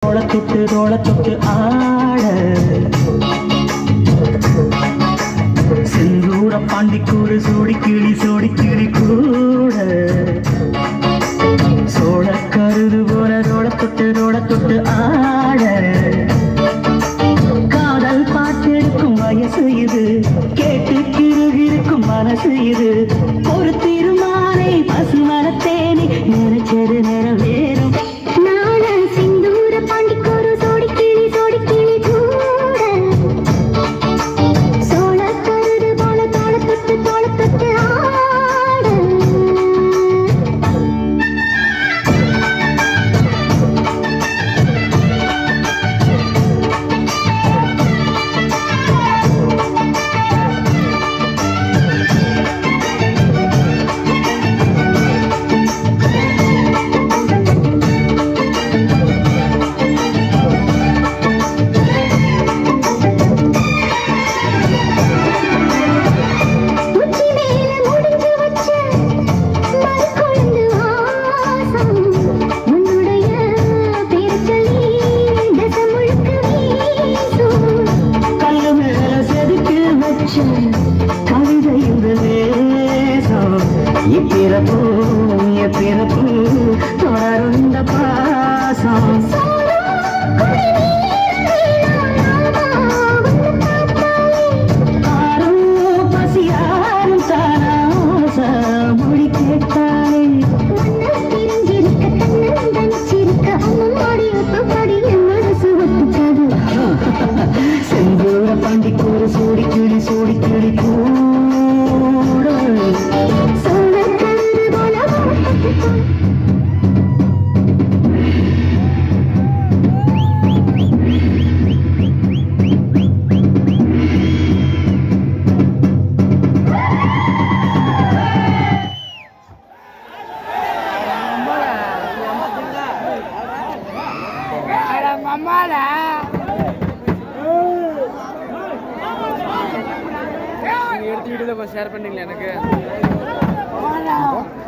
தோள தொட்டு ஆட செந்தூர பாண்டிக்கூறு சோடி கிளி கூட சோழ கருது போல ரோட தொட்டு ஆட காதல் பாட்டெடுக்கும் வயசு இது கேட்டு கிருகிருக்கும் மனசு இது ஒரு திருமாலை பசுமரத்தேனி நினைச்சது நிறைவேறும் கவிதை இந்த நேசம் எப்பிறப்பு தொடரும் இந்த பாசம் ஆரும் பசியாரும் தாராச மொழி கேட்டாலே செந்தூர பாண்டிக்கூறு சோடி கிளி கூட எடுத்து வீடியோல ஷேர் பண்ணீங்களா எனக்கு